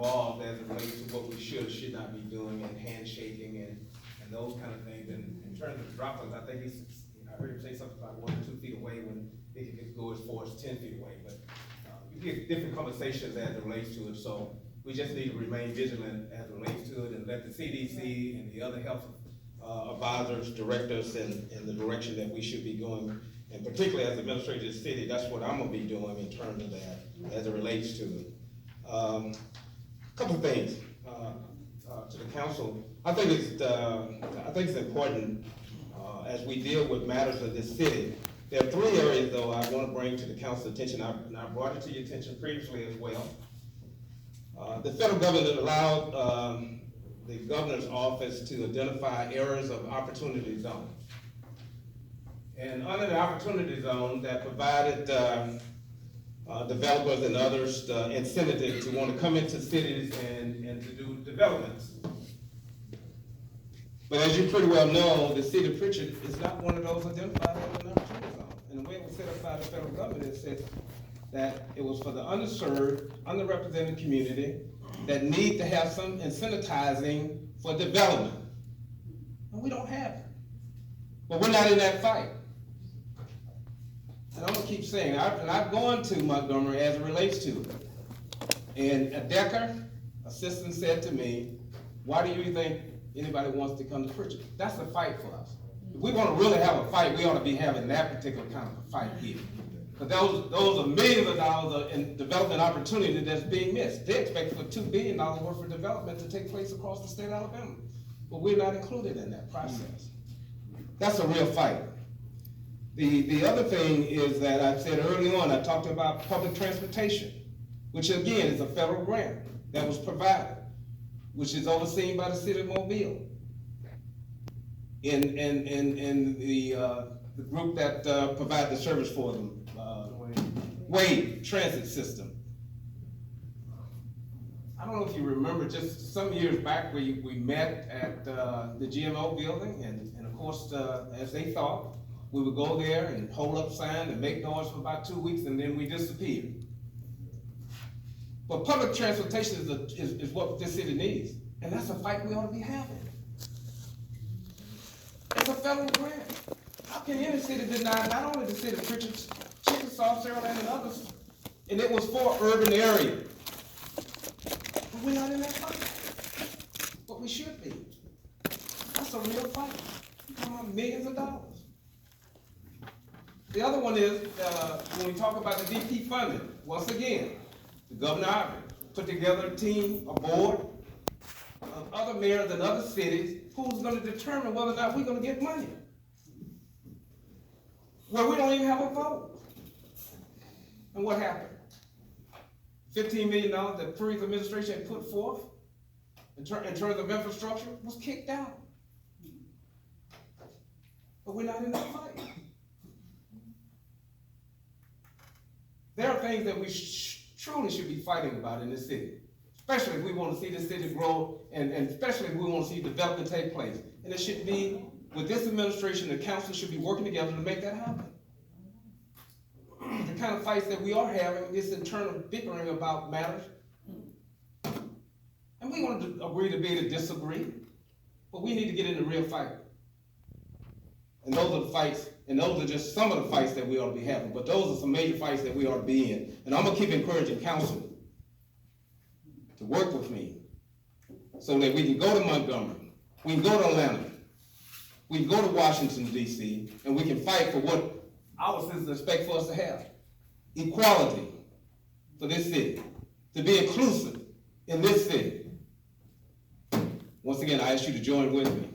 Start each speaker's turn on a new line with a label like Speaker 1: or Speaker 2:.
Speaker 1: involved as it relates to what we should or should not be doing, and handshaking and those kind of things. And in terms of droplets, I think I heard him say something about 1 or 2 feet away when it can go as far as 10 feet away. But you get different conversations as it relates to it. So we just need to remain vigilant as it relates to it, and let the CDC and the other health advisors direct us in the direction that we should be going. And particularly as administrator of the city, that's what I'm gonna be doing in terms of that as it relates to it. A couple of things to the council. I think it's important as we deal with matters of this city. There are 3 areas though I want to bring to the council's attention. I brought it to your attention previously as well. The federal government allowed the governor's office to identify areas of opportunity zone. And under the opportunity zone, that provided developers and others incentive to want to come into cities and to do developments. But as you pretty well know, the city of Prichard is not one of those identified as an opportunity zone. And the way it was set up by the federal government, it said that it was for the underserved, underrepresented community that need to have some incentivizing for development. And we don't have it. But we're not in that fight. And I'm gonna keep saying, I've gone to Montgomery as it relates to it. And a Decker assistant said to me, why do you think anybody wants to come to Prichard? That's a fight for us. If we wanna really have a fight, we ought to be having that particular kind of a fight here. But those are millions of dollars in development opportunity that's being missed. They expect for $2 billion worth of development to take place across the state of Alabama. But we're not included in that process. That's a real fight. The other thing is that I said early on, I talked about public transportation, which again is a federal grant that was provided, which is overseen by the city of Mobile. In the group that provide the service for them, Wade Transit System. I don't know if you remember, just some years back we met at the GMO building, and of course, as they thought, we would go there and hold up signs and make noise for about 2 weeks, and then we disappeared. But public transportation is what this city needs, and that's a fight we ought to be having. It's a federal grant. How can any city deny, not only the city of Prichard, Chickasaw, Saraland, and others, and it was for urban area. But we're not in that fight. But we should be. That's a real fight. We're talking about millions of dollars. The other one is, when we talk about the DP funding, once again, the Governor put together a team, a board of other mayors and other cities who's gonna determine whether or not we're gonna get money. Well, we don't even have a vote. And what happened? $15 million that the previous administration had put forth in terms of infrastructure was kicked out. But we're not in that fight. There are things that we truly should be fighting about in this city, especially if we want to see this city grow, and especially if we want to see development take place. And it should be, with this administration, the council should be working together to make that happen. The kind of fights that we are having is internal bickering about matters. And we want to agree to be to disagree, but we need to get in the real fight. And those are the fights, and those are just some of the fights that we ought to be having, but those are some major fights that we ought to be in. And I'm gonna keep encouraging council to work with me so that we can go to Montgomery, we can go to Atlanta, we can go to Washington, D.C., and we can fight for what our citizens expect for us to have. Equality for this city, to be inclusive in this city. Once again, I ask you to join with me